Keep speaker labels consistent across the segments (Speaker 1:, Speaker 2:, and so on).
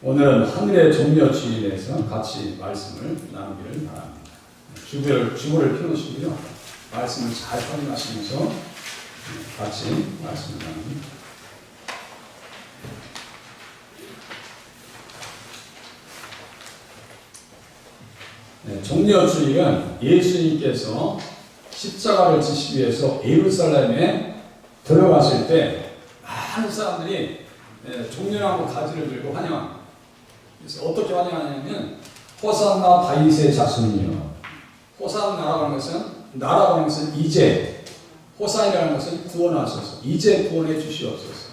Speaker 1: 오늘은 하늘의 종려주의에 대해서 같이 말씀을 나누기를 바랍니다. 주보를 펴놓으시고요. 말씀을 잘 확인하시면서 같이 말씀을 나눕니다. 종려주의는 예수님께서 십자가를 지시기 위해서 예루살렘에 들어가실 때 많은 사람들이 종려나무 가지를 들고 환영합니다. 그래서 어떻게 환영하냐면 호산나 다윗의 자손이요. 호산나라고 하는 것은 나라고 하는 것은 이제, 호산이라는 것은 구원하소서, 이제 구원해 주시옵소서,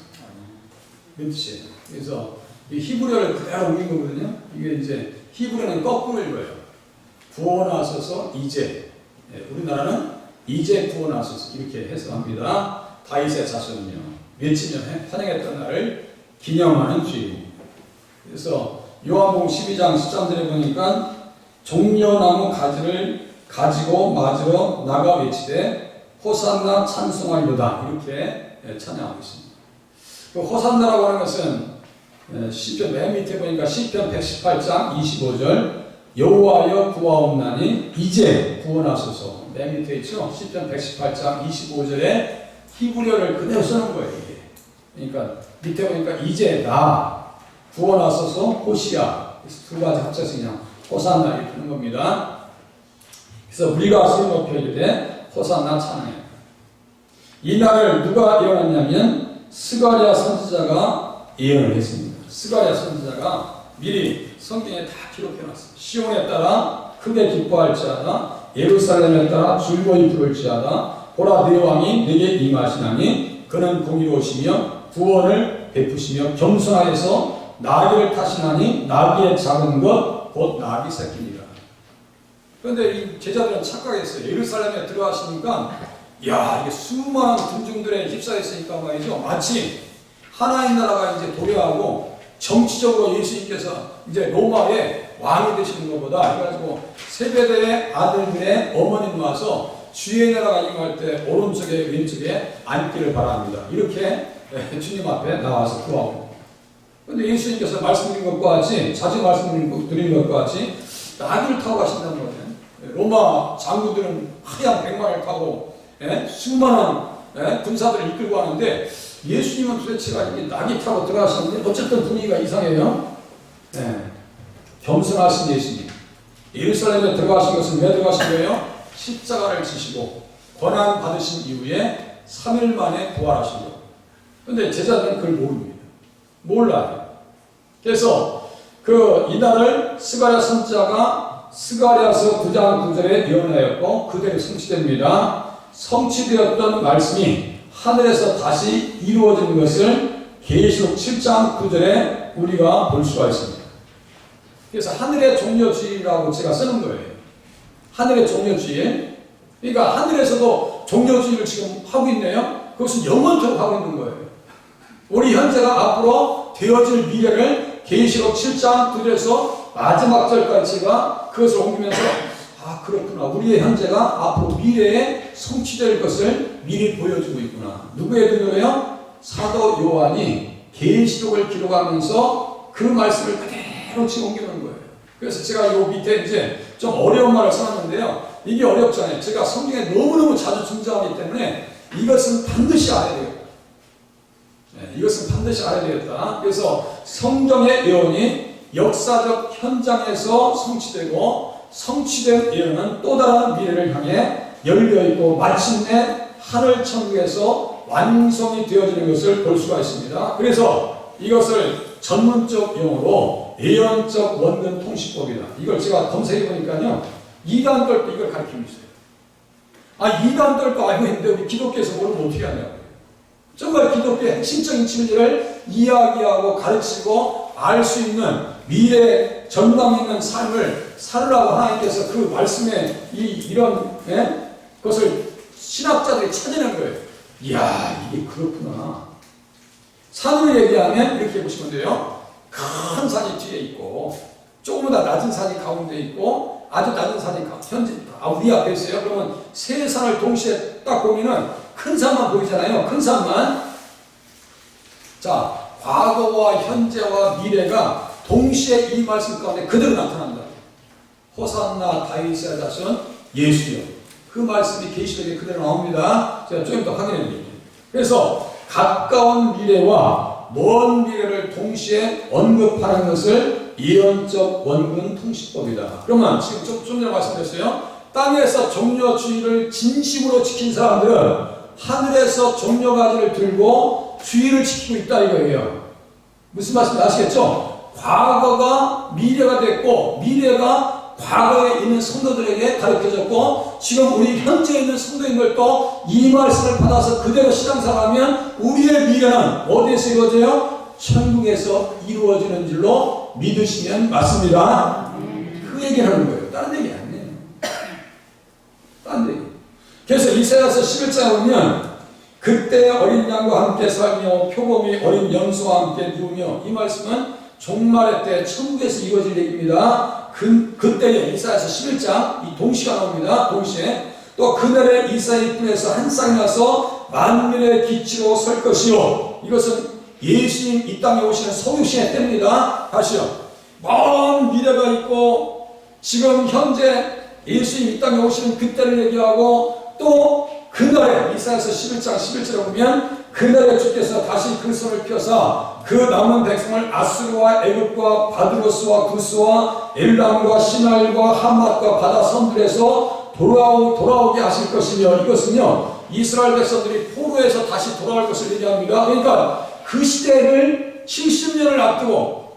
Speaker 1: 그 뜻이에요. 그래서 이 히브리어를 그대로 옮긴 거거든요. 이게 이제 히브리어는 거꾸로 읽어요. 구원하소서 이제, 우리나라는 이제 구원하소서 이렇게 해석합니다. 다윗의 자손이요, 며칠 전에 환영했던 날을 기념하는 주일입니다. 그래서 요한복음 12장 13절에 보니까 종려나무 가지를 가지고 맞으러 나가 외치되 호산나 찬송하리로다 이렇게 찬양하고 있습니다. 그 호산나라고 하는 것은 시편 맨 밑에 보니까 시편 118장 25절 여호와여 구하옵나니 이제 구원하소서, 맨 밑에 있죠. 시편 118장 25절에 히브리어를 그대로 쓰는 거예요. 이게. 그러니까 밑에 보니까 이제 나 구원하소서 호시야, 두 가지 합쳐서 그냥 호산나 이렇게 하는 겁니다. 그래서 우리가 소리 높여 이르되 호산나 찬양해. 이 날을 누가 예언했냐면 스가랴 선지자가 예언을 했습니다. 스가랴 선지자가 미리 성경에 다 기록해놨습니다. 시온에 따라 크게 기뻐할지어다, 예루살렘에 따라 즐거이 부를지어다. 보라 네 왕이 네게 임하시나니 그는 공의로우시며 구원을 베푸시며 겸손하여서 나귀를 타시나니 나귀의 작은 것 곧 나귀 새끼니라. 그런데 이 제자들은 착각했어요. 예루살렘에 들어가시니까 이게 수많은 군중들에 휩싸였으니까 말이죠. 마치 하나님 나라가 이제 도래하고 정치적으로 예수님께서 이제 로마의 왕이 되시는 것보다, 그래가지고 세베대의 아들들의 어머님 와서 주의 나라가 임할 때 오른쪽에 왼쪽에 앉기를 바랍니다. 이렇게 주님 앞에 나와서 구하고. 그런데 예수님께서 말씀드린 것과 같이, 자주 말씀드린 것과 같이 나귀를 타고 가신다는 거예요. 로마 장군들은 하얀 백마를 타고 수많은 군사들을 이끌고 하는데 예수님은 도대체가 이게 나귀 타고 들어가시는데 어쨌든 분위기가 이상해요. 겸손하신 예수님. 예루살렘에 들어가신 것은 왜 들어가신 거예요? 십자가를 지시고 고난 받으신 이후에 3일 만에 부활하신 거예요. 그런데 제자들은 그걸 모릅니다. 몰라요. 그래서 이날을 스가랴 선지자가 스가랴서 9장 9절에 예언하였고 그대로 성취됩니다. 성취되었던 말씀이 하늘에서 다시 이루어진 것을 계시록 7장 9절에 우리가 볼 수가 있습니다. 그래서 하늘의 종려주의라고 제가 쓰는 거예요. 하늘의 종려주의. 그러니까 하늘에서도 종려주의를 지금 하고 있네요. 그것은 영원토록 하고 있는 거예요. 우리 현재가 앞으로 되어질 미래를 계시록 7장 9절에서 마지막 절까지 제가 그것을 옮기면서 그렇구나. 우리의 현재가 앞으로 미래에 성취될 것을 미리 보여주고 있구나. 누구의 능력이요? 사도 요한이 계시록을 기록하면서 그 말씀을 그대로 지금 옮기는 거예요. 그래서 제가 요 밑에 이제 좀 어려운 말을 써놨는데요. 이게 어렵잖아요. 제가 성경에 너무너무 자주 등장하기 때문에 이것은 반드시 알아야 돼요. 이것은 반드시 알아야 되겠다. 그래서 성경의 예언이 역사적 현장에서 성취되고 성취된 예언은 또 다른 미래를 향해 열려있고 마침내 하늘 천국에서 완성이 되어지는 것을 볼 수가 있습니다. 그래서 이것을 전문적 용어로 예언적 원근 통시법이다. 이걸 제가 검색해 보니까요. 이단들도 이걸 가르치고 있어요. 이단들도 알고 있는데 우리 기독교에서 모르면 어떻게 하냐고요. 정말 기독교의 핵심적인 진리를 이야기하고 가르치고 알 수 있는 미래 전망 있는 삶을 살으라고 하나님께서 그 말씀에 이런 것을 신학자들이 찾아낸 거예요. 이야, 이게 그렇구나. 산으로 얘기하면 이렇게 보시면 돼요. 큰 산이 뒤에 있고 조금보다 낮은 산이 가운데 있고 아주 낮은 산이 현재 우리 앞에 있어요. 그러면 세 산을 동시에 딱 보면은 큰 산만 보이잖아요. 큰 산만. 자, 과거와 현재와 미래가 동시에 이 말씀 가운데 그대로 나타난다. 호산나 다윗의 자손 예수여. 그 말씀이 계시록에 그대로 나옵니다. 제가 좀 더 확인해 드릴게요. 그래서 가까운 미래와 먼 미래를 동시에 언급하는 것을 예언적 원군 통치법이다. 그러면 지금 좀 전에 말씀드렸어요. 땅에서 종려주의를 진심으로 지킨 사람들은 하늘에서 종려가지를 들고 주의를 지키고 있다 이거예요. 무슨 말씀인지 아시겠죠? 과거가 미래가 됐고 미래가 과거에 있는 성도들에게 가르쳐졌고 지금 우리 현재 있는 성도인들도 이 말씀을 받아서 그대로 신앙생활하면 우리의 미래는 어디에서 이루어져요? 천국에서 이루어지는 줄로 믿으시면 맞습니다. 그 얘기를 하는 거예요. 다른 얘기 아니에요. 딴 얘기. 그래서 이사야서 11장에 보면 그때 어린 양과 함께 살며 표범이 어린 염소와 함께 누우며, 이 말씀은 종말의 때 천국에서 이루어질 얘기입니다. 그때에 이사야서 11장 이 동시가 나옵니다. 동시에 또 그날에 이사의 뿔에서 한 쌍이 나서 만민의 기치로 설 것이요. 이것은 예수님 이 땅에 오시는 성육신의 때입니다. 다시요. 먼 미래가 있고 지금 현재 예수님 이 땅에 오시는 그때를 얘기하고 또 그날에 이사야서 11장 11절에 보면 그날에 주께서 다시 그 손을 펴사 그 남은 백성을 아수르와 애굽과 바드로스와 구스와 엘람과 시날과 하맛과 바다 선들에서 돌아오게 하실 것이며, 이것은요 이스라엘 백성들이 포로에서 다시 돌아올 것을 얘기합니다. 그러니까 그 시대를 70년을 앞두고,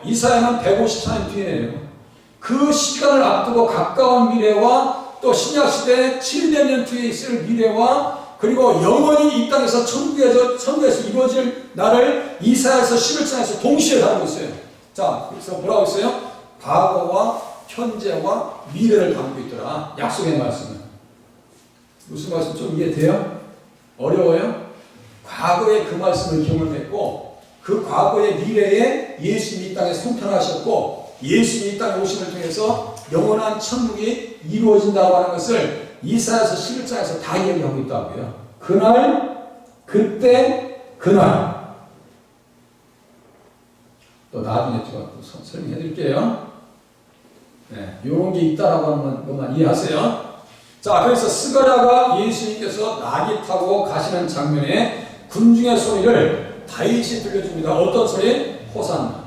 Speaker 1: 이사야는 154년 뒤에네요. 그 시간을 앞두고 가까운 미래와 또 신약시대 700년 뒤에 있을 미래와 그리고 영원히 이 땅에서 천국에서 이루어질 날을 이사야서 11장에서 동시에 다루고 있어요. 자, 그래서 뭐라고 했어요? 과거와 현재와 미래를 담고 있더라. 약속의 말씀은. 무슨 말씀 좀 이해돼요? 어려워요? 과거에 그 말씀을 경험했고 그 과거의 미래에 예수님이 이 땅에 성탄하셨고 예수님이 이 땅에 오심을 통해서 영원한 천국이 이루어진다고 하는 것을 이사야서 11장에서 다 얘기하고 있다고요. 그날, 그때, 그날. 또 나중에 또 설명해 드릴게요. 네, 이런 게 있다라고 하는 것만 이해하세요. 자, 그래서 스가랴가 예수님께서 나귀 타고 가시는 장면에 군중의 소리를 다윗이 들려줍니다. 어떤 소리? 호산나.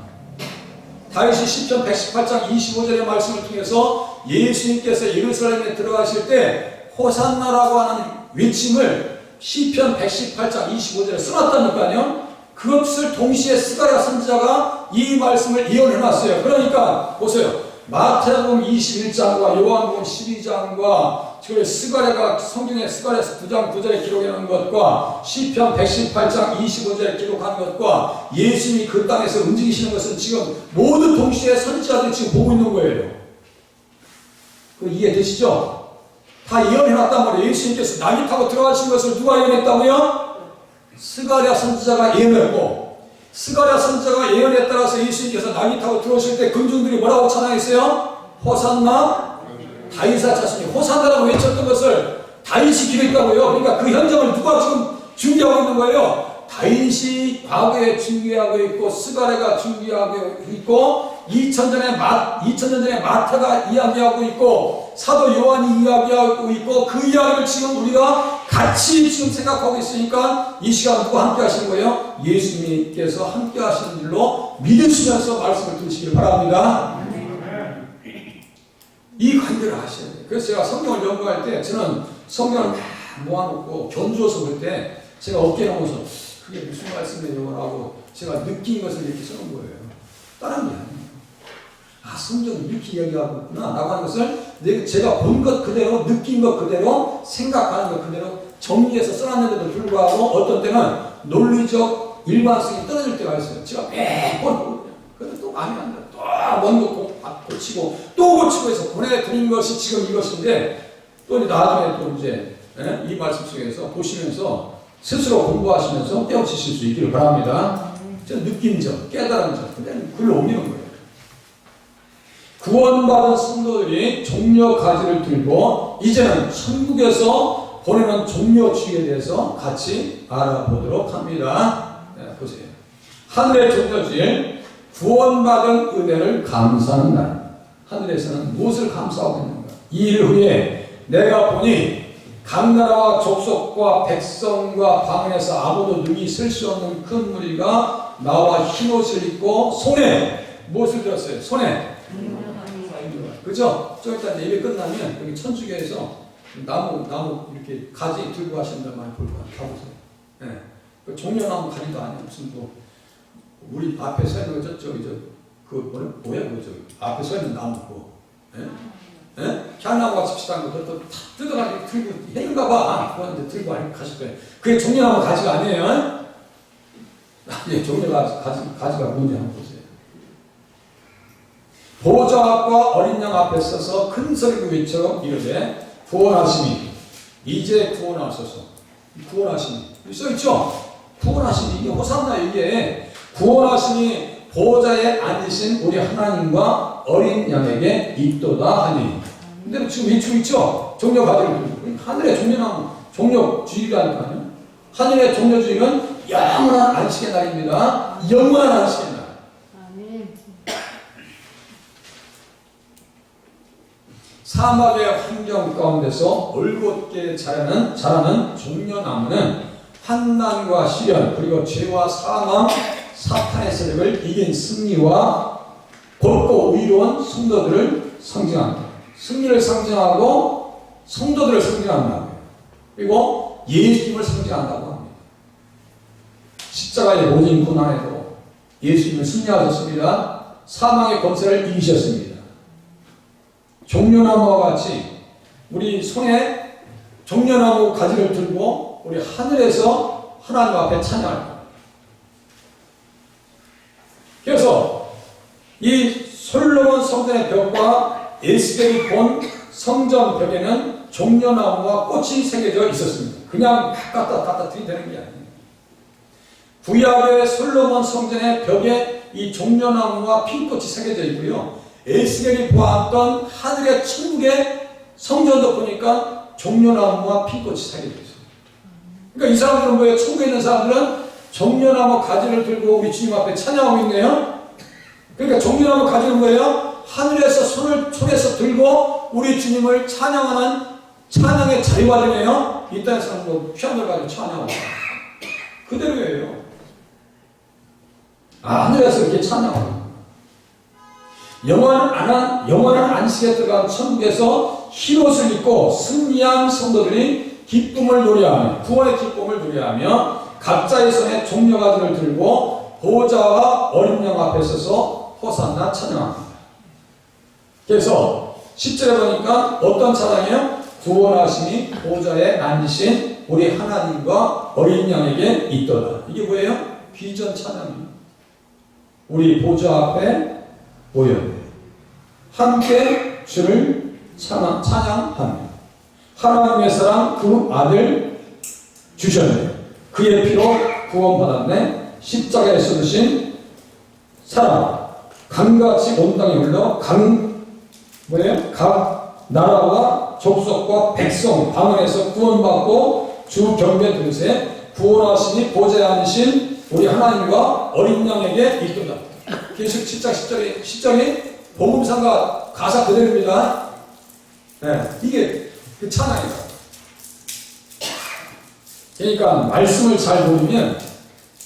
Speaker 1: 다윗이 시편 118장 25절의 말씀을 통해서 예수님께서 예루살렘에 들어가실 때 호산나라고 하는 외침을 시편 118장 25절에 써놨다니까요. 그것을 동시에 스가랴 선지자가 이 말씀을 예언해놨어요. 그러니까 보세요. 마태복음 21장과 요한복음 12장과 스가랴가 성경에 스가랴서 9장 9절에 기록해놓은 것과 시편 118장 25절에 기록한 것과 예수님이 그 땅에서 움직이시는 것은 지금 모두 동시에 선지자들이 지금 보고 있는 거예요. 그 이해되시죠? 다 예언해놨단 말이에요. 예수님께서 나귀 타고 들어가신 것을 누가 예언했다고요? 스가랴 선지자가 예언했고, 스가랴 선지자가 예언에 따라서 예수님께서 나귀 타고 들어오실 때 군중들이 뭐라고 찬양했어요? 호산나 다윗의 자손이, 호산나라고 외쳤던 것을 다윗이 기록했다고요. 그러니까 그 현장을 누가 지금 준비하고 있는 거예요? 다윗이 과거에 준비하고 있고 스가랴가 준비하고 있고 2000년 전에 마태가 이야기하고 있고 사도 요한이 이야기하고 있고 그 이야기를 지금 우리가 같이 지금 생각하고 있으니까 이 시간 누가 함께 하시는 거예요? 예수님께서 함께 하시는 일로 믿으시면서 말씀을 들으시길 바랍니다. 이 관계를 하셔야 돼요. 그래서 제가 성경을 연구할 때 저는 성경을 다 모아놓고 견주어서 볼 때 제가 어깨에 놓고서 그게 무슨 말씀이에요? 라고 제가 느낀 것을 이렇게 써놓은 거예요. 다른 게 아니에요. 아, 성경이 이렇게 이야기하고 있구나 라고 하는 것을 제가 본 것 그대로, 느낀 것 그대로, 생각하는 것 그대로 정리해서 써놨는데도 불구하고 어떤 때는 논리적 일관성이 떨어질 때가 있어요. 제가 매번 그런데 또 마음에 안 들어요. 또 원고 고치고 또 고치고 해서 보내드린 것이 지금 이것인데 또 나중에 또 이제 이 말씀 속에서 보시면서 스스로 공부하시면서 깨우치실 수 있기를 바랍니다. 느낀 점, 깨달은 점, 그냥 글로 옮기는 거예요. 구원받은 성도들이 종려 가지를 들고 이제는 천국에서 보내는 종려주의에 대해서 같이 알아보도록 합니다. 네, 보세요. 하늘의 종려주일, 구원받은 은혜를 감사하는 날. 하늘에서는 무엇을 감사하고 있는가? 이 일 후에 내가 보니 각 나라와 족속과 백성과 방언에서 아무도 능히 쓸 수 없는 큰 무리가 나와 흰옷을 입고 손에 무엇을 들었어요? 손에 그죠? 좀 이따 예배 끝나면 여기 천주교에서 나무 이렇게 가지 들고 가시는 분 많이 볼 거예요. 가보세요. 네. 그 종려나무 가지도 아니에요. 무슨 뭐 우리 앞에 서 있는 거 뭐야 그저 앞에 서 있는 나무 거. 예? 예? 향나무 같이 비슷한 거 그것도 다 뜯어가지고 들고 해인가 봐. 그거 들고 가실 거예요. 그게 종려나무 가지가 아니에요. 아니 종려나무 가지가 뭔지 한번 보세요. 보좌 앞과 어린 양 앞에 서서 큰 소리로 외쳐 이르되 구원하심이 이제 구원하소서. 구원하심이 써있죠? 구원하심이 이게 호산나 이게 구원하심이 보좌에 앉으신 우리 하나님과 어린 양에게 있도다 하니. 근데 지금 외치고 있죠? 종려 가지고 하늘의 종려나무 종려주의라니까요. 하늘의 종려주의는 영원한 안식의 날입니다. 영원한 안식의 날. 사막의 환경 가운데서 올곧게 자라는 종려나무는 환난과 시련 그리고 죄와 사망 사탄의 세력을 이긴 승리와 곱고 의로운 성도들을 상징합니다. 승리를 상징하고 성도들을 상징한다. 그리고 예수님을 상징한다고 합니다. 십자가의 모진 고난에도 예수님을 승리하셨습니다. 사망의 권세를 이기셨습니다. 종려나무와 같이 우리 손에 종려나무 가지를 들고 우리 하늘에서 하나님 앞에 찬양할 겁니다. 그래서 이 솔로몬 성전의 벽과 에스겔이 본 성전 벽에는 종려나무와 꽃이 새겨져 있었습니다. 그냥 갖다 들이대는 게 아니에요. 구약의 솔로몬 성전의 벽에 이 종려나무와 핀꽃이 새겨져 있고요. 에스겔이 보았던 하늘의 천국의 성전도 보니까 종려나무와 핀꽃이 새겨져 있어요. 그러니까 이 사람들은 뭐예요? 천국에 있는 사람들은 종려나무 가지를 들고 우리 주님 앞에 찬양하고 있네요. 그러니까 종려나무 가지는 뭐예요? 하늘에서 손에서 들고 우리 주님을 찬양하는 찬양의 자리가 되네요. 이 땅에서는 뭐 피아노를 가지고 찬양하고 그대로예요. 하늘에서 이렇게 찬양하고 영원한 안식에 들어간 천국에서 흰옷을 입고 승리한 성도들이 기쁨을 노래하며 구원의 기쁨을 노래하며 각자의 손에 종려가지를 들고 보좌와 어린 양 앞에 서서 호산나 찬양합니다. 그래서 10절에 보니까 어떤 찬양이에요? 구원하심이 보좌에 앉으신 우리 하나님과 어린 양에게 있도다. 이게 뭐예요? 비전 찬양이에요. 우리 보좌 앞에 모여 함께 주를 찬양합니다. 하나님의 사랑 그 아들 주셨네. 그의 피로 구원받았네. 십자가에 쏟으신 사랑 강같이 온 땅에 흘러 각 나라와 족속과 백성 방언에서 구원받고 주 경배 들으세 구원하시니 보좌에 앉으신 우리 하나님과 어린 양에게 있도다. 계속 7장 10절이 복음상과 가사 그대로입니다. 네, 이게 그 찬양이다. 그러니까 말씀을 잘 모르면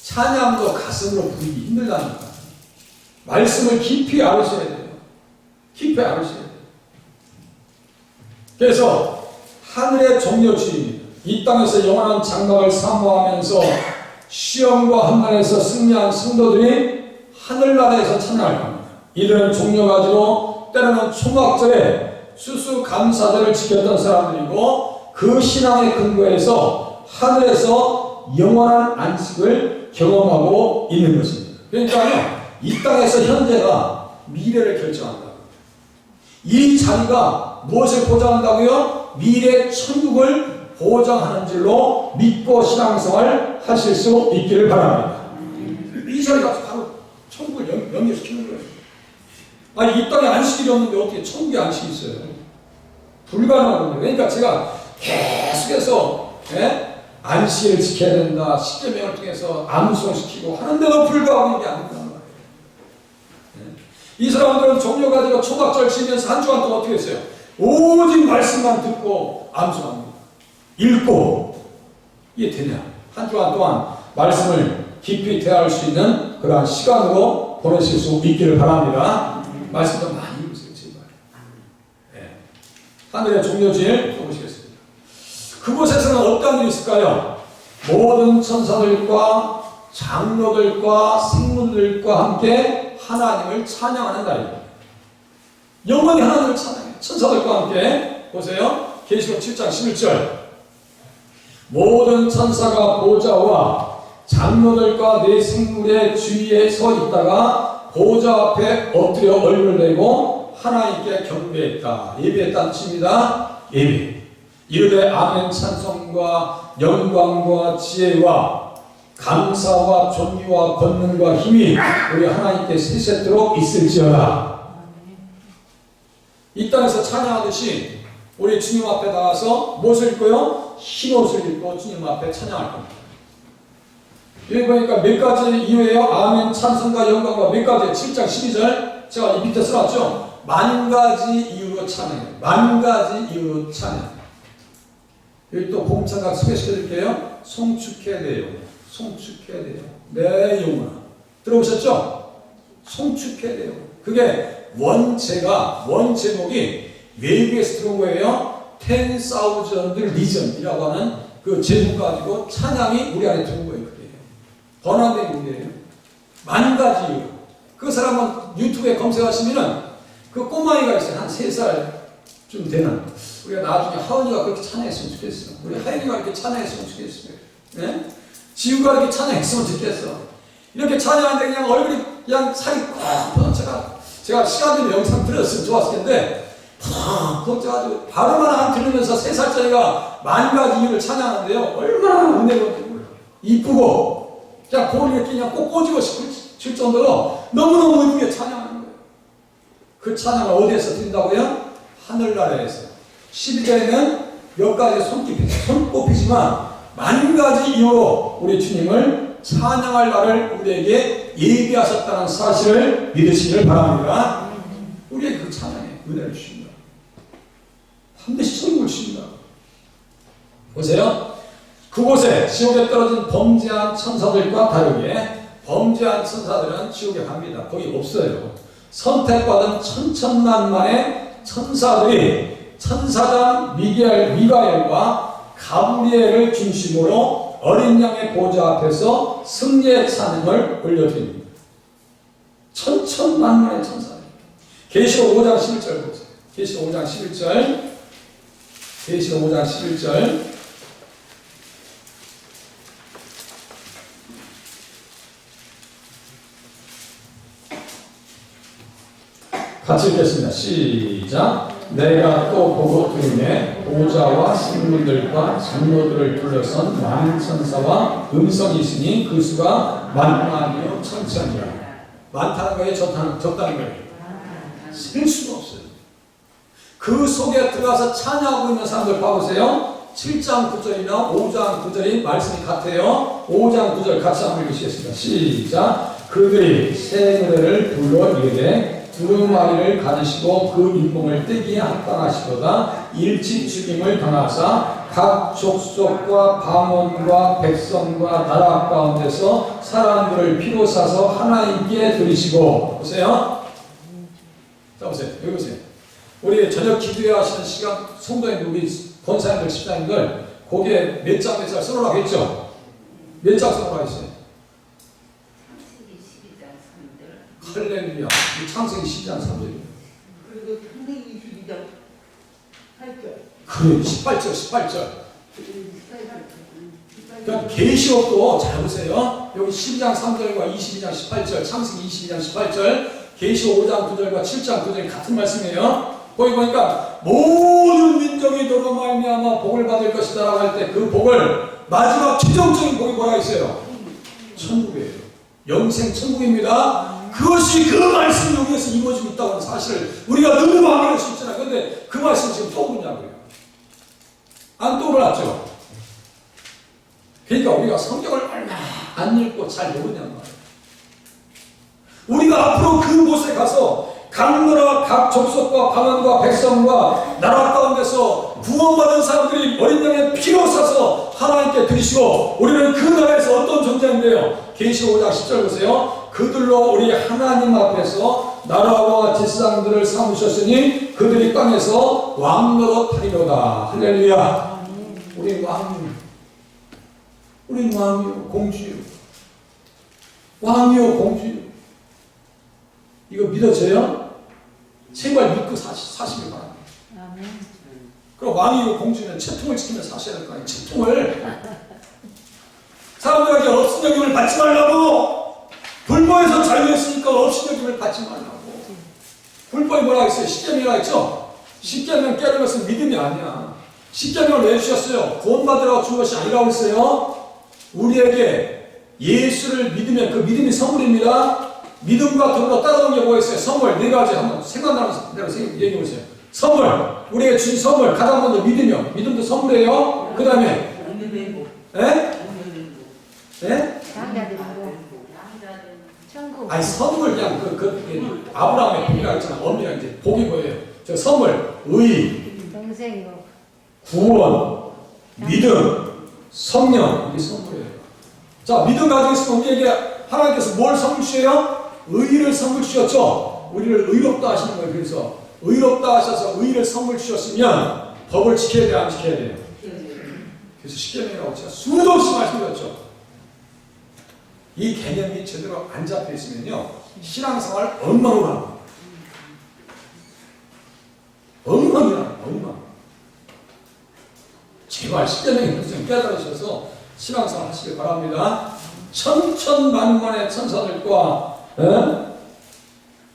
Speaker 1: 찬양도 가슴으로 부르기 힘들다니까. 말씀을 깊이 알으셔야 돼요. 깊이 알으셔야 돼요. 그래서 하늘의 종려주의입니다. 이 땅에서 영원한 장막을 사모하면서 시험과 환난에서 승리한 성도들이 하늘나라에서 찬양할 겁니다. 이들은 종려가지고 때로는 초막절에 수수감사절을 지켰던 사람들이고 그 신앙의 근거에서 하늘에서 영원한 안식을 경험하고 있는 것입니다. 그러니까요, 이 땅에서 현재가 미래를 결정한다. 이 자리가 무엇을 보장한다고요? 미래 천국을 보장하는 줄로 믿고 신앙생활 하실 수 있기를 바랍니다. 이 자리가 바로 천국을 연결시키는 거예요. 아니, 이 땅에 안식일이 없는데 어떻게 천국에 안식이 있어요? 불가능한 겁니다. 그러니까 제가 계속해서 안식일을 지켜야 된다, 십계명을 통해서 암송시키고 하는데도 불구하고 이게 안 된다는 거예요. 이 사람들은 종려 가지고 초각절 치면서 한 주간 동안 어떻게 했어요? 오직 말씀만 듣고 암송합니다. 읽고. 이게 되냐? 한 주간 동안 말씀을 깊이 대할 수 있는 그러한 시간으로 보내실 수 있기를 바랍니다. 말씀도 많이 읽으세요, 제발. 네. 하늘의 종려주일 보시겠습니다. 그곳에서는 어떤 일이 있을까요? 모든 천사들과 장로들과 생물들과 함께 하나님을 찬양하는 날입니다. 영원히 하나님을 찬양해요. 천사들과 함께 보세요. 계시록 7장 11절 모든 천사가 보좌와 장로들과 네 생물의 주위에 서 있다가 보좌 앞에 엎드려 얼굴을 내고 하나님께 경배했다. 예배했다는 뜻입니다. 예배. 이르되 아멘 찬송과 영광과 지혜와 감사와 존귀와 권능과 힘이 우리 하나님께 세세토록 있을지어다. 이 땅에서 찬양하듯이 우리 주님 앞에 나가서 무엇을 입고요? 흰 옷을 입고 주님 앞에 찬양할 겁니다. 여기 보니까 몇 가지 이유예요? 아멘 찬송과 영광과 몇 가지? 7장 12절 제가 이 밑에 써놨죠? 만 가지 이유로 찬양해요. 만 가지 이유로 찬양. 여기 또 봉창각 소개시켜 드릴게요. 송축해 내 영혼. 송축해 내 영혼. 내 영혼아. 들어보셨죠? 송축해 내 영혼. 그게 원 제목이 외국에서 들어온 거예요. 10,000 리전이라고 하는 그 제목 가지고 찬양이 우리 안에 들어온 거예요. 그게 번안된 곡이에요. 만 가지 이유. 그 사람은 유튜브에 검색하시면은 그 꼬마이가 있어요. 한 3살쯤 되는. 우리가 나중에 하은이가 그렇게 찬양했으면 좋겠어요. 우리 하은이가 이렇게 찬양했으면 좋겠어요. 네? 지우가 이렇게 찬양했으면 좋겠어. 이렇게 찬양하는데 그냥 얼굴이 그냥 살이 꽉 펴서 제가 시간 되면 영상 들었으면 좋았을 텐데 걱정가지고 바로만 안 들으면서 3살짜리가 만 가지 이유를 찬양하는데요. 얼마나 은혜로운 거예요. 이쁘고 그냥 볼을 이렇게 그냥 꼭 꼬집어 칠 정도로 너무너무 이쁘게 찬양하는 거예요. 그 찬양을 어디에서 드린다고요? 하늘나라에서. 12절에는 몇 가지 손꼽히지만 만 가지 이유로 우리 주님을 찬양할 날을 우리에게 예비하셨다는 사실을 믿으시기를 바랍니다. 우리에게 그 찬양에 은혜를 주십니다. 반드시 선물 주십니다. 보세요. 그곳에 지옥에 떨어진 범죄한 천사들과 다르게 범죄한 천사들은 지옥에 갑니다. 거기 없어요. 선택받은 천천만만의 천사들이 천사장 미가엘과 가브리엘을 중심으로 어린 양의 보좌 앞에서 승리의 찬양을 올려드립니다. 천천만만의 천사들. 계시록 5장 11절 보세요. 계시록 5장 11절. 계시록 5장 11절. 같이 읽겠습니다. 시작. 내가 또 보고 들으매 보좌와 생물들과 장로들을 둘러선 많은 천사와 음성이 있으니 그 수가 만만이요 천천이라. 많다는 거예요? 적다는 거예요? 셀 수가 없어요. 그 속에 들어가서 찬양하고 있는 사람들 봐보세요. 7장 9절이나 5장 9절이 말씀이 같아요. 5장 9절 같이 한번 읽으시겠습니다. 시작. 그들이 새 노래를 불러 이르되 두루마리를 가지시고 그 잇몸을 떼기에 합당하시도다. 일찍 죽임을 당하사 각 족속과 방언과 백성과 나라 가운데서 사람들을 피로 사서 하나님께 드리시고. 보세요. 자 보세요. 여기 보세요. 우리 저녁 기도회 하시는 시간 성도인 우리 권사님들 집사님들 거기에 몇 장 써놓으라고 했죠? 몇 장 써놓으라고 했어요? 할렐루야. 창세기 12장 3절.
Speaker 2: 그리고 창세기 22장 8절.
Speaker 1: 그래 18절. 그러니까 계시록도 잘 보세요. 여기 12장 3절과 22장 18절, 창세기 22장 18절, 계시록 5장 9절과 7장 9절이 같은 말씀이에요. 거기 보니까 모든 민족이 너로 말미암아 복을 받을 것이다라고 할 때 그 복을 마지막 최종적인 복이 뭐라 했어요? 천국이에요. 영생 천국입니다. 그것이 그 말씀이 여기에서 이루어지고 있다고 하는 사실을 우리가 너무 확인할 수 있잖아요. 그런데 그 말씀이 지금 떠오르냐고요. 안 떠올랐죠? 그러니까 우리가 성경을 얼마나 안 읽고 잘 모르냔 말이에요. 우리가 앞으로 그곳에 장로나 각 족속과 방언과 백성과 나라 가운데서 구원받은 사람들이 어린 양의 피로 사서 하나님께 드리시고 우리는 그 나라에서 어떤 존재인데요. 계시록 5장 10절 보세요. 그들로 우리 하나님 앞에서 나라와 제사장들을 삼으셨으니 그들이 땅에서 왕노릇 하리로다. 할렐루야. 우리 왕이요. 우리 왕이요. 공주요. 왕이요. 공주요. 이거 믿어져요? 제발 믿고 사시길 바랍니다.
Speaker 2: 아멘.
Speaker 1: 그럼 왕이고 공주는 채통을 지키며 사셔야 될 거 아니에요. 채통을. 사람들에게 없은 여김을 받지 말라고. 불법에서 자유했으니까 없인 여김을 받지 말라고. 불법이 뭐라고 했어요? 십계명이라고 했죠? 십계명 깨는 것은 믿음이 아니야. 십계명을 왜 주셨어요? 구원받으라고 준 것이 아니라고 했어요. 우리에게 예수를 믿으면 그 믿음이 선물입니다. 믿음과 더불어 따라오는 게 뭐가 있어요? 선물 네 가지 한번 생각나는 대로 얘기해 보세요. 선물, 우리에게 준 선물 가장 먼저 믿음이요. 믿음도 선물이에요. 그 다음에 천국. 아니 선물 그냥 아브라함의 복이라고 했잖아. 엄밀하게 이제 복이 뭐예요? 저 선물, 의,
Speaker 2: 동생이고
Speaker 1: 구원, 믿음, 성령 이게 선물이에요. 자, 믿음 가지고 있으면 우리에게 하나님께서 뭘 선물 주셔요? 의를 선물 주셨죠. 우리를 의롭다 하시는 거예요. 그래서 의롭다 하셔서 의를 선물 주셨으면 법을 지켜야 돼요, 안 지켜야 돼요? 그래서 십계명이라고 제가 수도 없이 말씀드렸죠. 이 개념이 제대로 안 잡혀 있으면요, 신앙생활 엉망이라. 엉망. 제발 십계명의 좀 깨달으셔서 신앙생활 하시길 바랍니다. 천천만만의 천사들과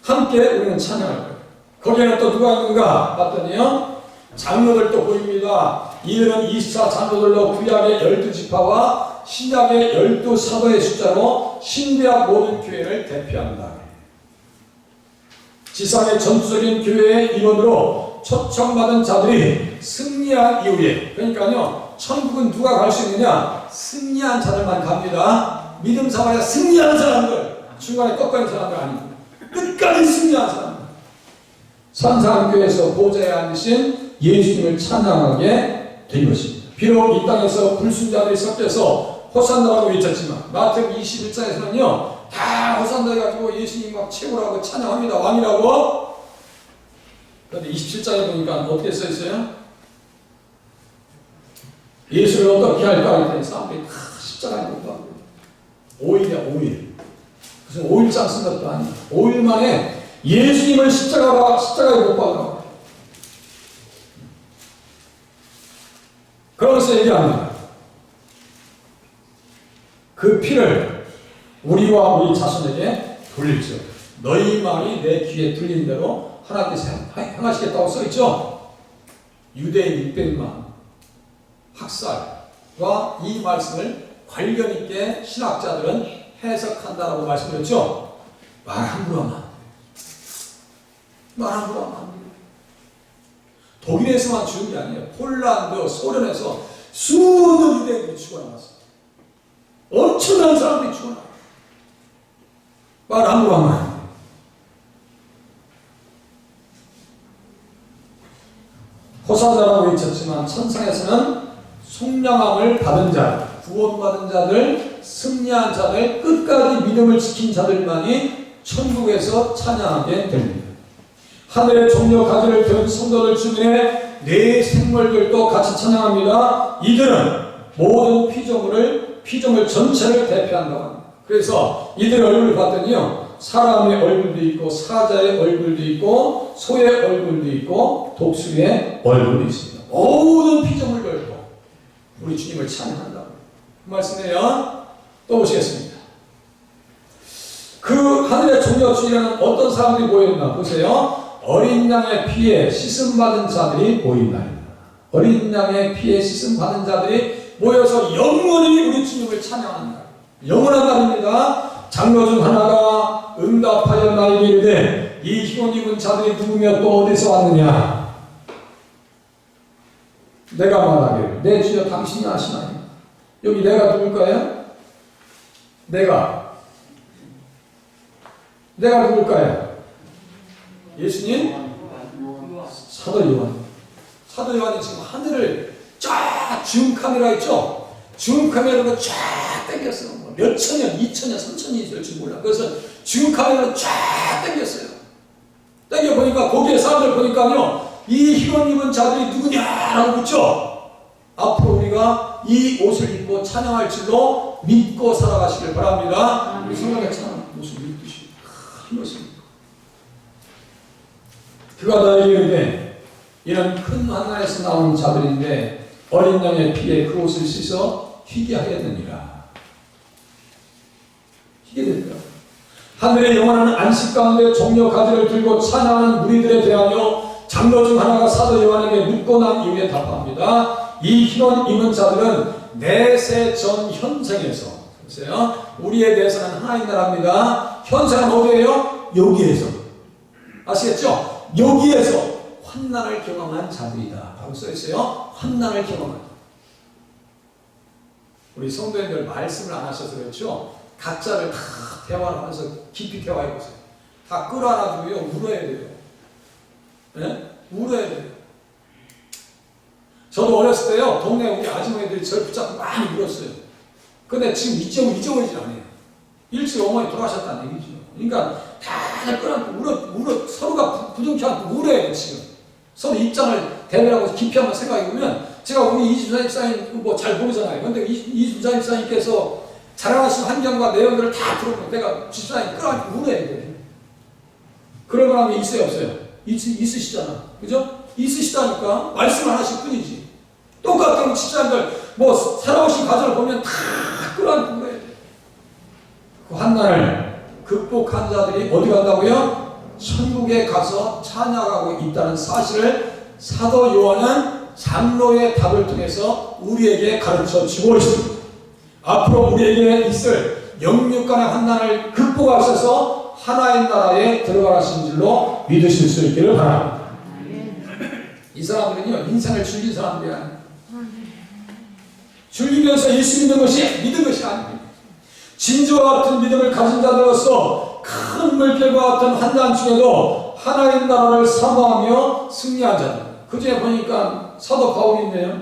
Speaker 1: 함께 우리는 찬양할 거예요. 거기에는 또 누가 있는가 봤더니요, 장로들도 보입니다. 이들은 24 장로들로 구약의 12지파와 신약의 12사도의 숫자로 신대학 모든 교회를 대표한다. 지상의 전투적인 교회의 일원으로 초청받은 자들이 승리한 이후에, 그러니까요, 천국은 누가 갈 수 있느냐? 승리한 자들만 갑니다. 믿음 생활에 승리하는 사람들, 중간에 꺾어있는 사람들 아닙니다. 끝까지 승리한 사람들. 산상교회에서 보좌에 앉으신 예수님을 찬양하게 된 것입니다. 비록 이 땅에서 불순자들이 섞여서 호산나라고 외쳤지만 마태복음 21장에서는요 다 호산나 해가지고 예수님 막 최고라고 찬양합니다. 왕이라고. 그런데 27장에 보니까 어떻게 써있어요? 예수를 어떻게 할까 했더니 사람들이 다 십자가에 못 박고 5일이야 5일. 무슨 5일장 쓴 것도 아니에요. 5일 만에 예수님을 십자가에 못 박으라고. 그러면서 얘기합니다. 그 피를 우리와 우리 자손에게 돌릴지어 너희 말이 내 귀에 들린 대로 하나님께서 행하시겠다고 써있죠. 유대인 600만 학살과 이 말씀을 관련 있게 신학자들은 해석한다라고 말씀드렸죠. 말 함부로 하면 안 돼요. 독일에서만 죽은 게 아니에요. 폴란드, 소련에서 수많은 유대인들이 죽어나갔어요. 엄청난 사람들이 죽어나갔어요. 말 함부로 하면 안 돼요. 호사자라고 외쳤지만 천상에서는 속량함을 받은 자, 구원받은 자들, 승리한 자들, 끝까지 믿음을 지킨 자들만이 천국에서 찬양하게 됩니다. 하늘의 종려 가지를 든 성도들 주변에 네 생물들도 같이 찬양합니다. 이들은 모든 피조물 전체를 대표한다고 합니다. 그래서 이들의 얼굴을 봤더니요, 사람의 얼굴도 있고 사자의 얼굴도 있고 소의 얼굴도 있고 독수리의 얼굴도 있습니다. 모든 피조물들도 우리 주님을 찬양한다. 그 말씀이에요. 또 보시겠습니다. 그 하늘의 종려 주위에는 어떤 사람들이 모여있나 보세요. 어린 양의 피에 씻음받은 자들이 보인다입니다. 어린 양의 피에 씻음받은 자들이 모여서 영원히 우리 주님을 찬양한다. 영원한 날입니다. 장로 중 하나가 응답하여 나에게 이르되 이 흰옷 입은 자들이 누구며 또 어디서 왔느냐? 내가 말하기를 내 주여 당신이 아시나요? 여기 내가 누굴까요? 내가 누굴까요? 예수님, 사도 요한. 사도 요한이 지금 하늘을 쫙 줌 카메라 있죠? 줌 카메라로 쫙 당겼어요. 뭐 몇 천 년, 2천 년, 3천 년이 될지 몰라. 그래서 줌 카메라로 쫙 당겼어요. 당겨 보니까 거기에 사람들 보니까요, 이 흰옷 입은 자들이 누구냐라고 묻죠. 앞으로 우리가 이 옷을 입고 찬양할 줄로 믿고 살아가시길 바랍니다. 우리 성경에처럼 옷을 입듯이 흰 옷을 입고. 그가 너에게 이르되 이는 큰 환난에서 나온 자들인데 어린 양의 피에 그 옷을 씻어 희게 하였느니라. 희게 됐더라. 하늘의 영원한 안식 가운데 종려 가지를 들고 찬양하는 무리들에 대하여 장로 중 하나가 사도 요한에게 묻고 난 이후에 답합니다. 이 흰옷 입은 자들은 내세 전 현생에서, 보세요, 우리에 대해서는 하나님 나라입니다. 현생은 어디예요? 여기에서. 아시겠죠? 여기에서 환난을 경험한 자들이다 라고 써있어요. 환난을 경험한. 우리 성도님들 말씀을 안 하셔서 그렇죠? 각자를 다 대화를 하면서 깊이 대화해보세요. 다 끌어안아주고요, 울어야 돼요. 네? 울어야 돼요. 저도 어렸을 때요, 동네 우리 아주머니들이 저를 붙잡고 많이 울었어요. 근데 지금 잊어버리지 않아요. 일찍 어머니 돌아가셨다는 얘기죠. 그러니까 다들 끌어안고 서로가 부둥켜 안고 울어야 돼요, 지금. 서로 입장을 대면하고 깊이 한번 생각해보면, 제가 우리 이준사 집사님 뭐 잘 모르잖아요. 근데 이준사 집사님께서 자랑하신 환경과 내용들을 다 들어보면 내가 집사님 끌어안고 울어야 돼요. 그런 사람이 있어요, 없어요? 있으시잖아. 그죠? 있으시다니까 말씀 안 하실 뿐이지. 똑같은 집사님들 뭐 살아오신 과정을 보면 다 끌어안고 울어야 돼. 그 환난을 극복한 자들이 어디 간다고요? 천국에 가서 찬양하고 있다는 사실을 사도 요한은 장로의 답을 통해서 우리에게 가르쳐 주고 있습니다. 앞으로 우리에게 있을 영육간의 환난을 극복하셔서 하나의 나라에 들어가신 줄로 믿으실 수 있기를 바랍니다. 이 사람들은요, 인생을 즐긴 사람들이 아닙니다. 즐기면서 예수 믿는 것이 믿은 것이 아닙니다. 진주와 같은 믿음을 가진 자들로서 큰 물결과 같은 환난 중에도 하나님 나라를 사모하며 승리한 자들. 그 중에 보니까 사도 바울이 있네요.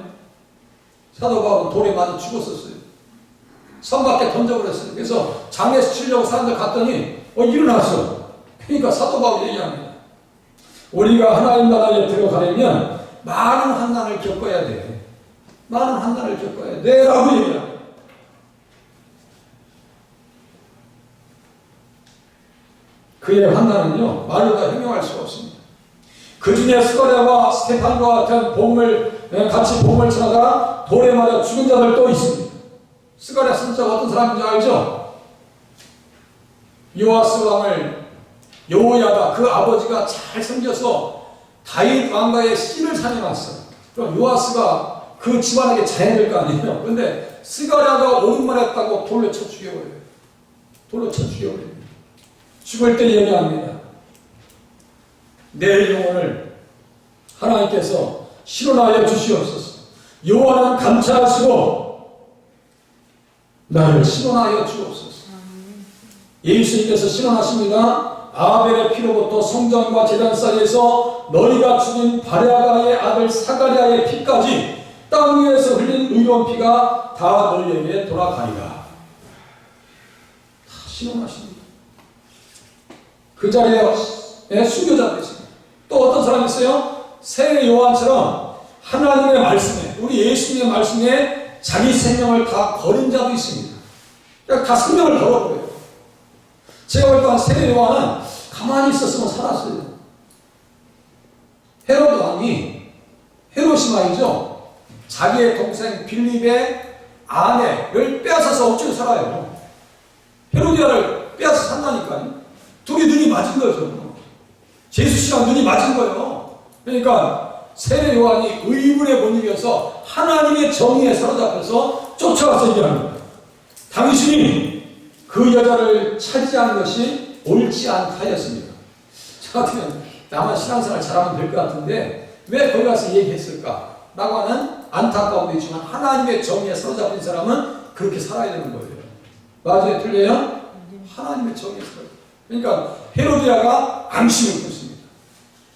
Speaker 1: 사도 바울은 돌에 맞아 죽었었어요. 선 밖에 던져버렸어요. 그래서 장에서 치려고 사람들 갔더니 일어났어. 그러니까 사도 바울이 얘기합니다. 우리가 하나님 나라에 들어가려면 많은 환난을 겪어야 돼. 많은 환난을 겪어야 돼 라고 얘기합니다. 그의 환난은요, 말로 다 형용할 수가 없습니다. 그 중에 스가랴와 스테판과 같은 같이 복음을 전하다가 돌에 맞아 죽은 자들도 있습니다. 스가랴 선지자가 어떤 사람인지 알죠? 요아스 왕을 여호야다 그 아버지가 잘 섬겨서 다윗 왕가의 씨를 사냥했어요. 그럼 요아스가 그 집안에게 자야 될 거 아니에요? 근데 스가랴가 옳은 말 했다고 돌로 쳐 죽여버려요. 돌로 쳐 죽여버려요. 죽을 때 얘기합니다. 내 영혼을 하나님께서 실현하여 주시옵소서. 여호와는 감찰하시고 나를 실현하여 주옵소서. 예수님께서 실현하십니다. 아벨의 피로부터 성전과 제단 사이에서 너희가 죽인 바랴가의 아들 사가랴의 피까지 땅 위에서 흘린 의로운 피가 다 너희에게 돌아가리라. 다 실현하십니다. 그 자리에 순교자도 있습니다. 또 어떤 사람이 있어요? 새 요한처럼 하나님의 말씀에, 우리 예수님의 말씀에 자기 생명을 다 걸은 자도 있습니다. 그러니까 다 생명을 걸어버려요. 제가 볼 때 새 요한은 가만히 있었으면 살았어요. 헤로드 왕이, 헤롯이 말이죠, 자기의 동생 빌립의 아내를 빼앗아서 억지로 살아요. 헤로디아를 빼앗아서 산다니까요. 둘이 눈이 맞은 거죠. 제수 씨랑 눈이 맞은 거예요. 그러니까 세례 요한이 의문에 못 이겨서 하나님의 정의에 사로잡혀서 쫓아와서 얘기합니다. 당신이 그 여자를 차지한 것이 옳지 않다 하였습니다. 저 같으면 나만 신앙생활 잘하면 될 것 같은데 왜 거기 가서 얘기했을까? 라고 하는 안타까움도 있지만 하나님의 정의에 사로잡힌 사람은 그렇게 살아야 되는 거예요. 맞아요? 틀려요? 하나님의 정의에 사로잡힌. 그러니까 헤로디아가 앙심을 품습니다.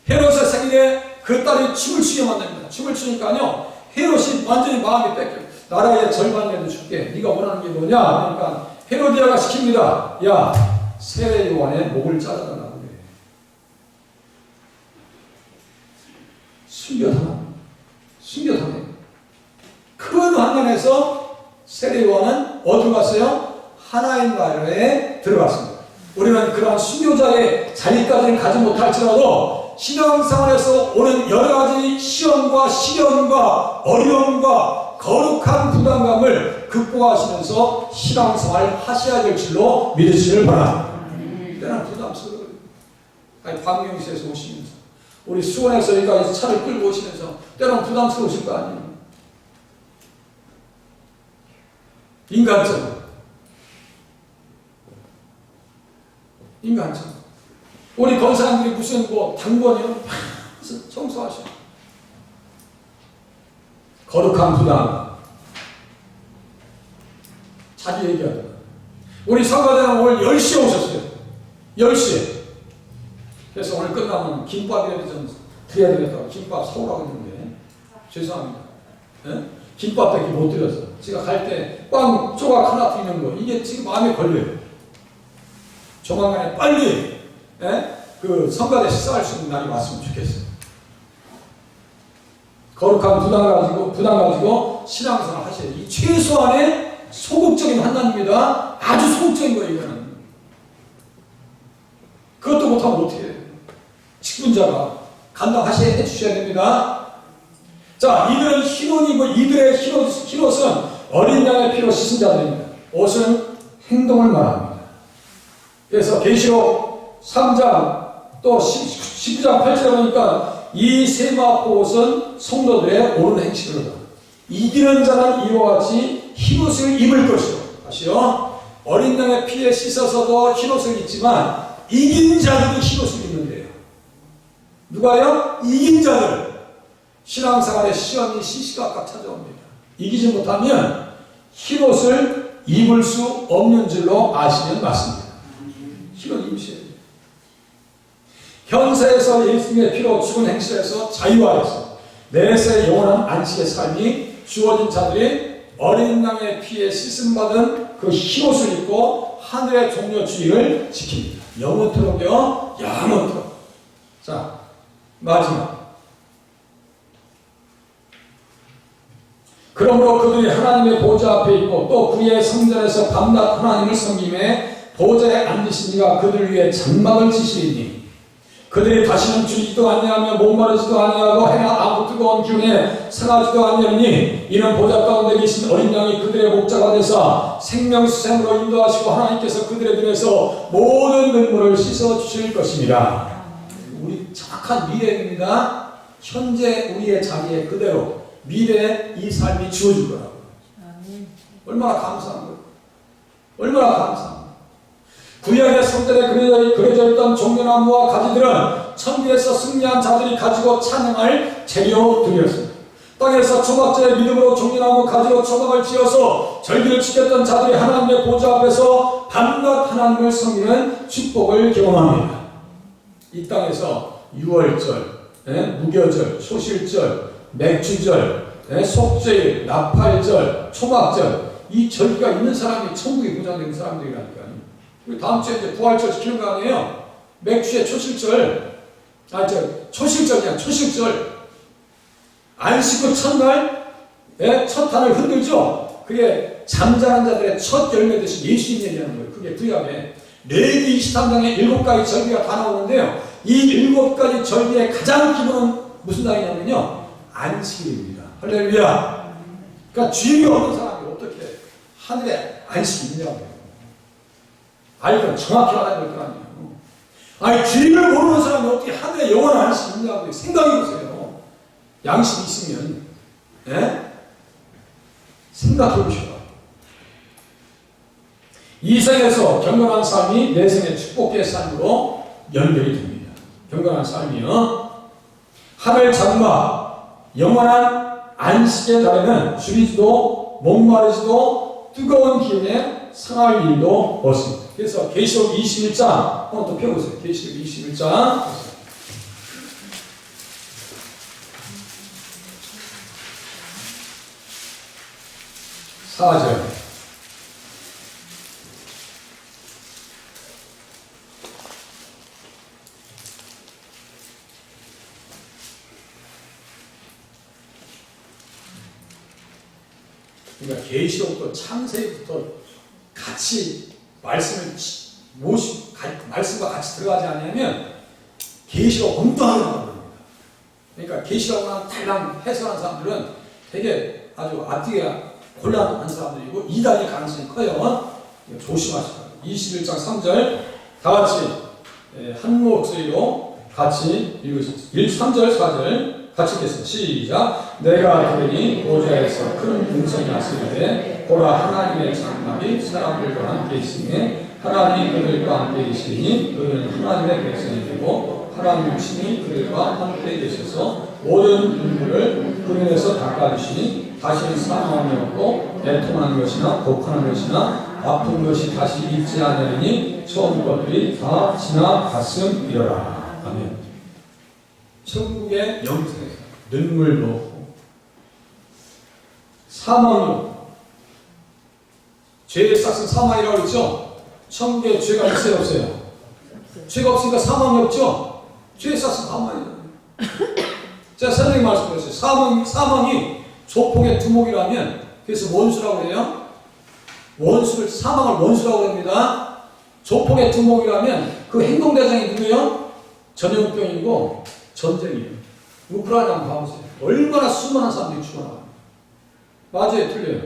Speaker 1: 헤롯의 생일에 그 딸이 춤을 추게 만듭니다. 춤을 추니까요, 헤롯이 완전히 마음이 뺏겨. 나라의 절반이라도 줄게. 네가 원하는 게 뭐냐? 그러니까 헤로디아가 시킵니다. 야, 세례 요한의 목을 잘라달라고 그래. 숨겨담아. 큰 환난에서 세례 요한은 어디로 갔어요? 하나님 나라에 들어갔습니다. 우리는 그런 순교자의 자리까지는 가지 못할지라도 신앙생활에서 오는 여러 가지 시험과 시련과 어려움과 거룩한 부담감을 극복하시면서 신앙생활을 하셔야 될 줄로 믿으시길 바랍니다. 때는 부담스러워요. 아니, 광명시에서 오시면서 우리 수원에서 여기까지 차를 끌고 오시면서 때는 부담스러우실 거 아니에요. 인간적으로. 우리 권사님들이 무슨 당번이요? 무슨 청소하셔. 거룩한 부담. 자기 얘기하더라. 우리 성가대는 오늘 10시에 오셨어요. 10시에. 그래서 오늘 끝나면 김밥이라도 좀 드려야 되겠다고 김밥 사오라고 했는데 죄송합니다. 네? 김밥밖에 못 드려서 제가 갈 때 빵 조각 하나 드리는 거 이게 지금 마음에 걸려요. 조만간에 빨리 그 성가대 식사할 수 있는 날이 왔으면 좋겠어요. 거룩한 부담 가지고 신앙생활 하셔야 돼요. 이 최소한의 소극적인 환난입니다. 아주 소극적인 거예요, 이거는. 그것도 못하면 어떻게 해요? 직분자가 감당하셔야 해주셔야 됩니다. 자, 이들은 흰옷이고 이들의 흰옷은 어린 양의 피로 씻은 자들입니다. 옷은 행동을 말합니다. 그래서 계시록 3장 또 19장 8절에 보니까 이 세마포 옷은 성도들의 옳은 행실이로다. 이기는 자는 이와 같이 흰옷을 입을 것이요. 다시요. 어린 양의 피에 씻어서도 흰옷을 입지만 이긴 자들이 흰옷을 입는데요. 누가요? 이긴 자들. 신앙생활의 시험이 시시각각 찾아옵니다. 이기지 못하면 흰옷을 입을 수 없는 줄로 아시면 맞습니다. 흰옷 입으셔야 돼요. 현세에서 예수님의 피로 죽은 행실에서 자유하여서 내세 영원한 안식의 삶이 주어진 자들이 어린 양의 피에 씻음받은 그 흰옷을 입고 하늘의 종려주의를 지킵니다. 영원토록요. 영원토록. 자, 마지막. 그러므로 그들이 하나님의 보좌 앞에 있고 또 그의 성전에서 밤낮 하나님을 섬김에 보좌에 앉으신 이가 그들 위해 장막을 치시리니 그들이 다시는 줄이지도 아니하며 목마르지도 아니하고 해나 아무 뜨거운 기운에 상하지도 아니하니 이는 보좌 가운데 계신 어린 양이 그들의 목자가 되사 생명수샘으로 인도하시고 하나님께서 그들의 눈에서 모든 눈물을 씻어주실 것입니다. 우리 정확한 미래입니다. 현재 우리의 자리에 그대로 미래에 이 삶이 주어질 거라고. 얼마나 감사한 거예요. 얼마나 감사한 거예요. 구약의 성전에 그려져 있던 종려나무와 가지들은 천국에서 승리한 자들이 가지고 찬양할 재료들이었습니다. 땅에서 초막자의 믿음으로 종려나무 가지로 초막을 지어서 절기를 지켰던 자들이 하나님의 보좌 앞에서 밤낮 하나님을 섬기는 축복을 경험합니다. 이 땅에서 유월절, 무교절, 소실절, 맥주절, 속죄일, 나팔절, 초막절 이 절기가 있는 사람이 천국에 보장되는 사람들이라니까요. 다음 주에 이제 부활절 지키는 거 아니에요? 맥주의 초실절, 초실절이야, 초실절. 안식구 첫날, 첫 단을 흔들죠? 그게 잠자는 자들의 첫 열매 대신 예수님 얘기하는 거예요. 그게 구약에. 레위기 23장에 7가지 절기가 다 나오는데요. 이 7가지 절기의 가장 기본은 무슨 날이냐면요. 안식일입니다. 할렐루야. 그러니까 주일이 없는 사람이 어떻게 하늘에 안식이 있냐고요. 알고 정확히 알아야 될 거 아니에요. 아니, 주일을 모르는 사람이 어떻게 하늘에 영원한 안식이 있냐고요. 생각해보세요. 양심이 있으면. 생각해보시오. 이 생에서 경건한 삶이 내 생의 축복의 삶으로 연결이 됩니다. 경건한 삶이요. 하늘 장막, 영원한 안식의 달에는 줄이지도 목마르지도 뜨거운 기운에 상할 일도 없습니다. 그래서 계시록 21장 한번 또 펴보세요. 계시록 21장 4절. 그러니까 계시록부터 창세기부터 같이 말씀을 말씀과 같이 들어가지 않으면 계시록 엉뚱하게 나옵니다. 그러니까 계시록만 달랑 해석하는 사람들은 되게 아주 앞뒤가 곤란한 사람들이고 이단일 가능성이 커요. 조심하시라. 21장 3절 다 같이 한 목소리로 같이 읽으십시오. 3절 4절 같이 읽겠습니다. 시작. 내가 들으니 보좌에서 큰 음성이 났으되 보라 하나님의 장막이 사람들과 함께 있으니 하나님 그들과 함께 계시니 그들은 하나님의 백성이 되고 하나님 육신이 그들과 함께 계셔서 모든 눈물을 그들에서 닦아주시니 다시는 사망이 없고 애통하는 것이나 곡하는 것이나 아픈 것이 다시 있지 않으니 처음 것들이 다 지나갔음이로라. 아멘. 천국의 영생에서 눈물도 없고 사망이 없고 죄의 싹은 사망이라고 그랬죠. 천국에 죄가 있어요 없어요? 죄가 없으니까 사망이 없죠. 죄의 싹은 사망이에요. 제가 선생님 말씀드렸어요. 사망이 조폭의 두목이라면 그래서 원수라고 해요. 사망을 원수라고 합니다. 조폭의 두목이라면 그 행동대장이 누구예요? 전염병이고 전쟁이에요. 우크라이나 한번 가보세요. 얼마나 수많은 사람들이 죽어나가요. 맞아요? 틀려요?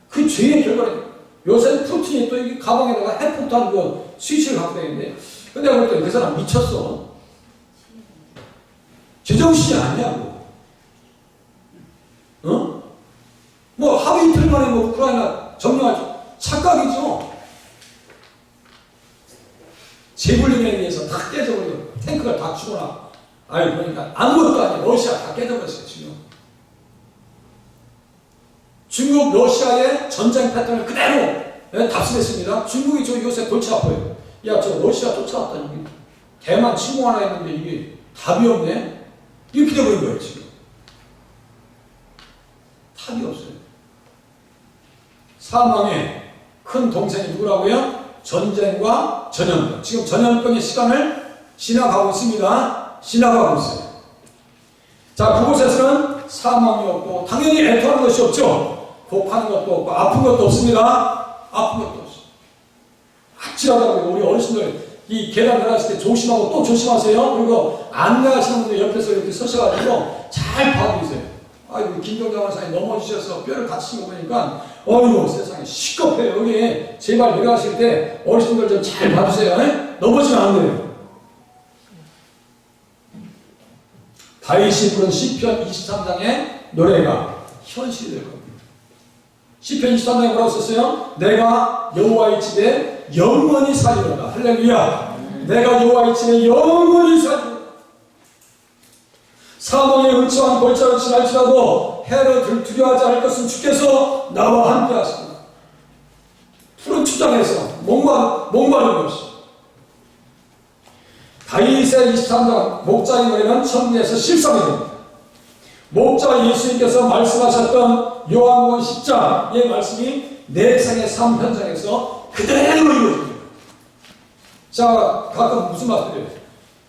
Speaker 1: 그 죄의 결과를 요새 푸틴이 또 이 가방에다가 핵폭탄 그 스위치를 갖고 다니는데 근데 볼 때 그 사람 미쳤어. 제정신이 아니냐고. 어? 뭐 하루 이틀 만에 뭐 우크라이나 점령할 착각이죠. 제불링에 의해서 다 깨져버리고 탱크가 다 죽어나. 아니 그러니까 아무것도 아니야. 러시아 다 깨져버렸어요 지금. 중국 러시아의 전쟁 패턴을 그대로 답습했습니다. 중국이 저 요새 골치 아파요. 야 저 러시아 쫓아왔다니 대만 침공하나 했는데 이게 답이 없네. 이렇게 돼버린 거예요 지금. 답이 없어요. 사망의 큰 동생이 누구라고요? 전쟁과 전염병. 지금 전염병의 시간을 지나가고 있습니다. 지나가고 있어요. 자, 그곳에서는 사망이 없고 당연히 애통하는 것이 없죠. 곡하는 것도 없고 아픈 것도 없습니다. 아픈 것도 없어요. 아찔하다고요. 우리 어르신들 이 계단 내려가실 때 조심하고 또 조심하세요. 그리고 안 나가시는 분들 옆에서 이렇게 서셔가지고 잘 봐주세요. 아이고 김정장 원사님 넘어지셔서 뼈를 다치신 거 보니까 어이구 세상에 시끄럽해요. 여기 제발 내려가실 때 어르신들 좀 잘 봐주세요. 넘어지면 안 돼요. 다윗이 부른 시편 23장의 노래가 현실이 될 겁니다. 시편 23장에 뭐라고 썼어요? 내가 여호와의 집에 영원히 살리로다. 할렐루야. 내가 여호와의 집에 영원히 살리로다. 사망의 음침한 골짜기를 지날지라도 해를 두려워하지 않을 것은 주께서 나와 함께 하십니다. 푸른 추장에서 목마른 것이. 다윗의 23장 목자의 노래는 천국에서 실상이 됩니다. 목자 예수님께서 말씀하셨던 요한복음 10장의 말씀이 내 생의 삶 현장에서 그대로 이루어집니다. 자, 가끔 무슨 말씀이에요?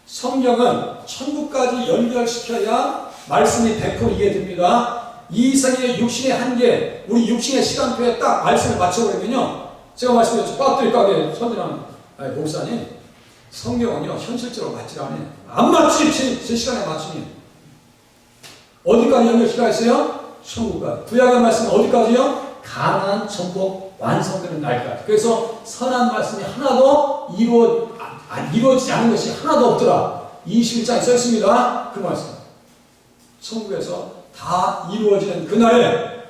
Speaker 1: 성경은 천국까지 연결시켜야 말씀이 100% 이해됩니다. 이 생의 육신의 한계, 우리 육신의 시간표에 딱 말씀을 맞춰버리면요. 제가 말씀드렸죠. 빠뜨리 가게 선진하는 목사님, 성경은요, 현실적으로 맞지 않아요. 안 맞지, 제 시간에 맞추니. 어디까지 연결시켜 있어요? 천국까지. 구약의 말씀은 어디까지요? 가나안 천국 완성되는 날까지. 그래서 선한 말씀이 하나도 이루어지지 않은 것이 하나도 없더라. 21장에 써 있습니다. 그 말씀. 천국에서 다 이루어지는 그날에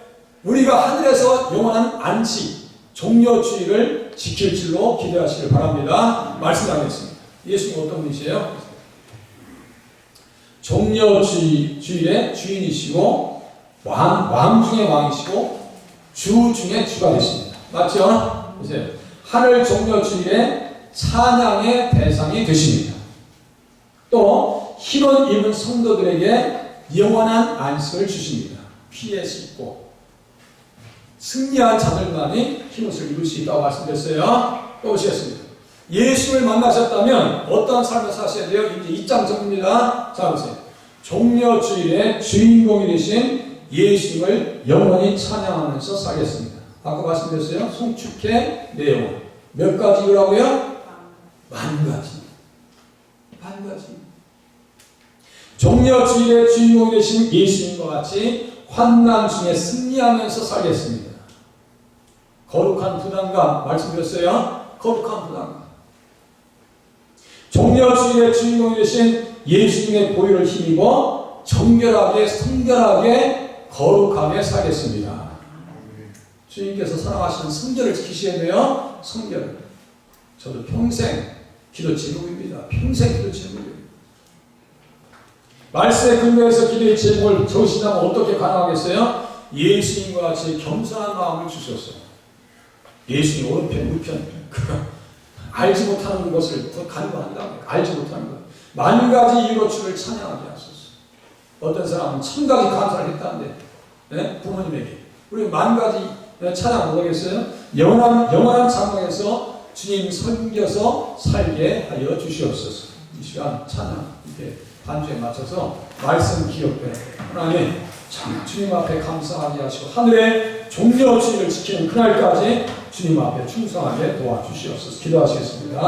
Speaker 1: 우리가 하늘에서 영원한 안식, 종려주의를 지킬 줄로 기대하시길 바랍니다. 말씀 나누겠습니다. 예수님 어떤 분이세요? 종려주일의 주인이시고 왕 중의 왕이시고 주 중의 주가 되십니다. 맞죠? 보세요. 하늘 종려주일의 찬양의 대상이 되십니다. 또 흰옷 입은 성도들에게 영원한 안식을 주십니다. 피에 씻고 승리한 자들만이 흰옷을 입을 수 있다고 말씀드렸어요. 또 보시겠습니다. 예수를 만나셨다면 어떠한 삶을 사셔야 돼요? 이제 2장 정리입니다. 자 보세요. 종려주일의 주인공이 되신 예수님을 영원히 찬양하면서 살겠습니다. 아까 말씀드렸어요. 송축해 내용 몇 가지 이유라고요? 만 가지. 종려주일의 주인공이 되신 예수님과 같이 환난 중에 승리하면서 살겠습니다. 거룩한 부담감 말씀드렸어요. 거룩한 부담감. 종려주일의 주인공이 되신 예수님의 보혈을 힘입어 정결하게 성결하게 거룩하게 살겠습니다. 주님께서 사랑하시는 성결을 지키셔야 돼요. 성결. 저도 평생 기도 제목입니다. 평생 기도 제목입니다. 말씀의 근거에서 기도의 제목을 적으신다면 어떻게 가능하겠어요? 예수님과 같이 겸손한 마음을 주셨어요. 예수님 오른편 우편 알지 못하는 것을 더 간구한다. 알지 못하는 것. 만 가지 이유로 주를 찬양하게 하소서. 어떤 사람은 1000가지 감사를 했다는데 네? 부모님에게 우리 만 가지 찬양 못하겠어요? 영원한 장막에서 주님 섬겨서 살게 하여 주시옵소서. 이 시간 찬양 이렇게 반주에 맞춰서 말씀 기억해 하나님 주님 앞에 감사하게 하시고 하늘의 종려주의를 지키는 그날까지 주님 앞에 충성하게 도와주시옵소서. 기도하시겠습니다.